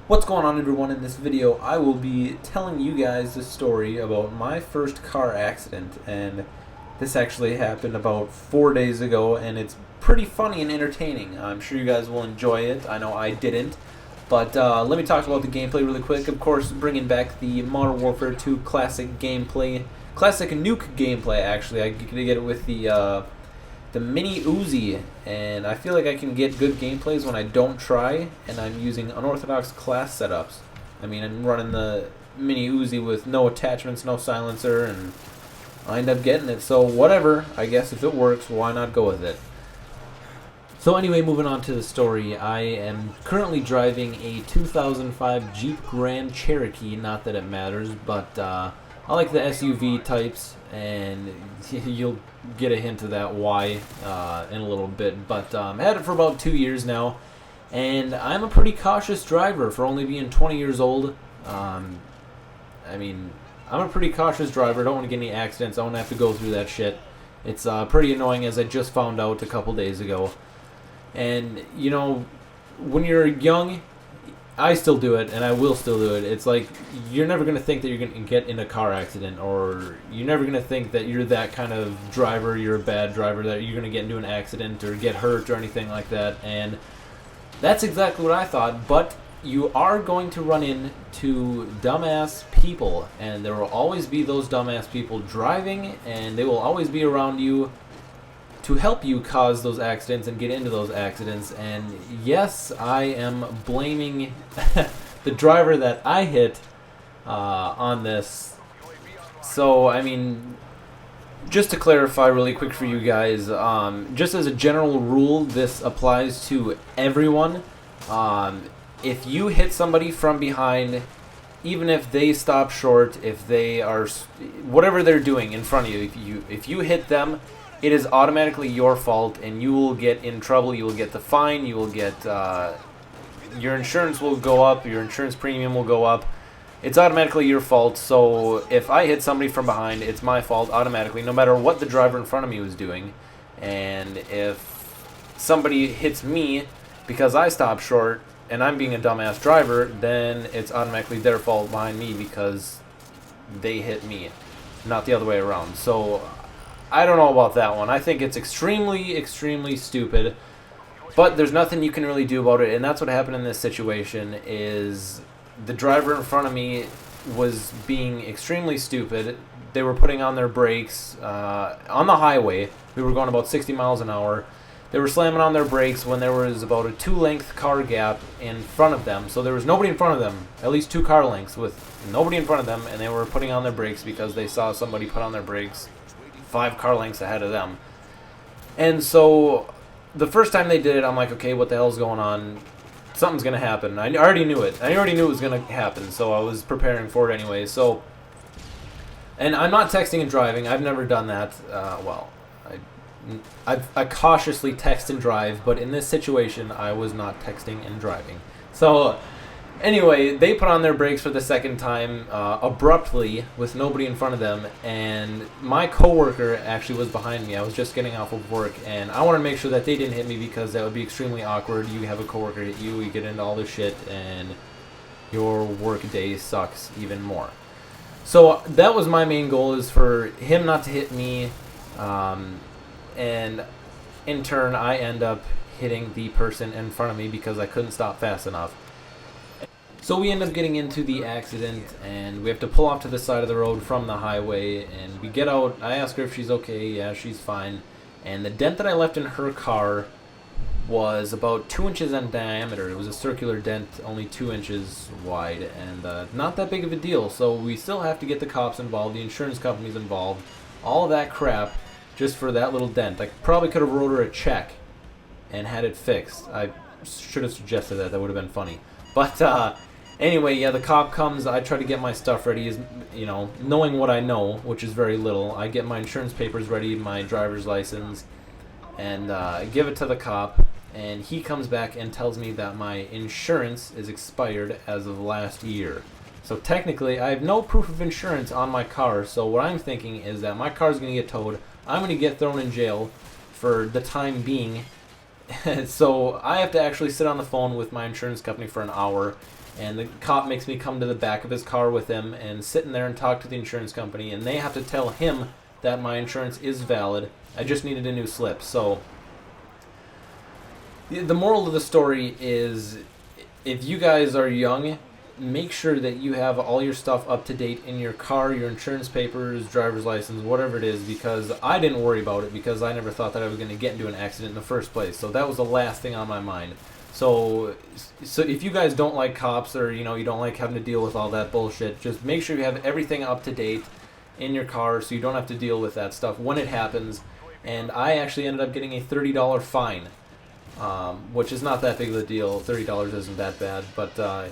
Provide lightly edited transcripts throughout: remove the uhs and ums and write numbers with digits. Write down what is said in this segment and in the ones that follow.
What's going on, everyone? In this video I will be telling you guys the story about my first car accident, and this actually happened about 4 days ago, and it's pretty funny and entertaining. I'm sure you guys will enjoy it. I know I didn't, but let me talk about the gameplay really quick. Of course, bringing back the Modern Warfare 2 classic gameplay, classic nuke gameplay actually. I get it with the Mini Uzi, and I feel like I can get good gameplays when I don't try, and I'm using unorthodox class setups. I mean, I'm running the Mini Uzi with no attachments, no silencer, and I end up getting it. So whatever, I guess if it works, why not go with it? So anyway, moving on to the story, I am currently driving a 2005 Jeep Grand Cherokee, not that it matters, but I like the SUV types, and you'll get a hint of that why in a little bit. But I've had it for about 2 years now, and I'm a pretty cautious driver for only being 20 years old. I mean, I'm a pretty cautious driver. I don't want to get any accidents. I don't have to go through that shit. It's pretty annoying, as I just found out a couple days ago. And, you know, when you're young, I still do it, and I will still do it. It's like, you're never going to think that you're going to get in a car accident, or you're never going to think that you're that kind of driver, you're a bad driver, that you're going to get into an accident or get hurt or anything like that. And that's exactly what I thought, but you are going to run into dumbass people, and there will always be those dumbass people driving, and they will always be around you to help you cause those accidents and get into those accidents. And yes, I am blaming the driver that I hit on this. So, I mean, just to clarify really quick for you guys, just as a general rule, this applies to everyone. If you hit somebody from behind, even if they stop short, if they are, whatever they're doing in front of you, if you hit them, it is automatically your fault, and you will get in trouble. You will get the fine. You will get your insurance will go up. Your insurance premium will go up. It's automatically your fault. So if I hit somebody from behind, it's my fault automatically, no matter what the driver in front of me was doing. And if somebody hits me because I stopped short and I'm being a dumbass driver, then it's automatically their fault behind me because they hit me, not the other way around. So I don't know about that one. I think it's extremely, extremely stupid, but there's nothing you can really do about it, and that's what happened in this situation. Is the driver in front of me was being extremely stupid. They were putting on their brakes on the highway. We were going about 60 miles an hour. They were slamming on their brakes when there was about a 2-length car gap in front of them. So there was nobody in front of them, at least 2 car lengths with nobody in front of them, and they were putting on their brakes because they saw somebody put on their brakes 5 car lengths ahead of them. And so the first time they did it, I'm like, okay, what the hell's going on? Something's going to happen. I already knew it. I already knew it was going to happen, so I was preparing for it anyway. So, and I'm not texting and driving. I've never done that. I cautiously text and drive, but in this situation, I was not texting and driving. So anyway, they put on their brakes for the second time, abruptly, with nobody in front of them, and my coworker actually was behind me. I was just getting off of work, and I wanted to make sure that they didn't hit me because that would be extremely awkward. You have a coworker hit you, you get into all this shit, and your work day sucks even more. So that was my main goal, is for him not to hit me, and in turn, I end up hitting the person in front of me because I couldn't stop fast enough. So we end up getting into the accident, and we have to pull off to the side of the road from the highway, and we get out. I ask her if she's okay. Yeah, she's fine. And the dent that I left in her car was about 2 inches in diameter. It was a circular dent, only 2 inches wide, and not that big of a deal. So we still have to get the cops involved, the insurance company's involved, all of that crap, just for that little dent. I probably could have wrote her a check and had it fixed. I should have suggested that. That would have been funny. But anyway, yeah, the cop comes. I try to get my stuff ready, you know, knowing what I know, which is very little. I get my insurance papers ready, my driver's license, and give it to the cop. And he comes back and tells me that my insurance is expired as of last year. So technically, I have no proof of insurance on my car. So what I'm thinking is that my car's going to get towed. I'm going to get thrown in jail for the time being. So I have to actually sit on the phone with my insurance company for an hour and the cop makes me come to the back of his car with him and sit in there and talk to the insurance company, and they have to tell him that my insurance is valid. I just needed a new slip. So the moral of the story is, if you guys are young, make sure that you have all your stuff up to date in your car, your insurance papers, driver's license, whatever it is, because I didn't worry about it because I never thought that I was going to get into an accident in the first place. So that was the last thing on my mind. So if you guys don't like cops, or you don't like having to deal with all that bullshit, just make sure you have everything up to date in your car so you don't have to deal with that stuff when it happens. And I actually ended up getting a $30 fine. Which is not that big of a deal. $30 isn't that bad, but I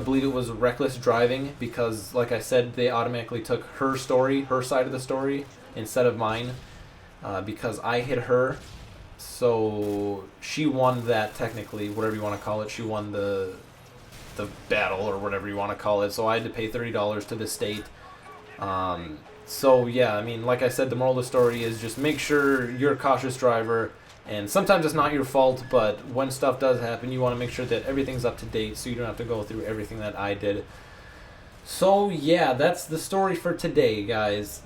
believe it was reckless driving because, like I said, they automatically took her side of the story, instead of mine, because I hit her. So she won that, technically, whatever you want to call it. She won the battle, or whatever you want to call it. So I had to pay $30 to the state. So yeah, I mean, like I said, the moral of the story is just make sure you're a cautious driver. And sometimes it's not your fault, but when stuff does happen, you want to make sure that everything's up to date so you don't have to go through everything that I did. So yeah, that's the story for today, guys.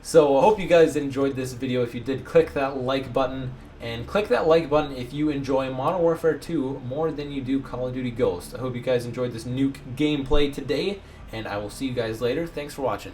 So I hope you guys enjoyed this video. If you did, click that like button. And click that like button if you enjoy Modern Warfare 2 more than you do Call of Duty Ghosts. I hope you guys enjoyed this nuke gameplay today, and I will see you guys later. Thanks for watching.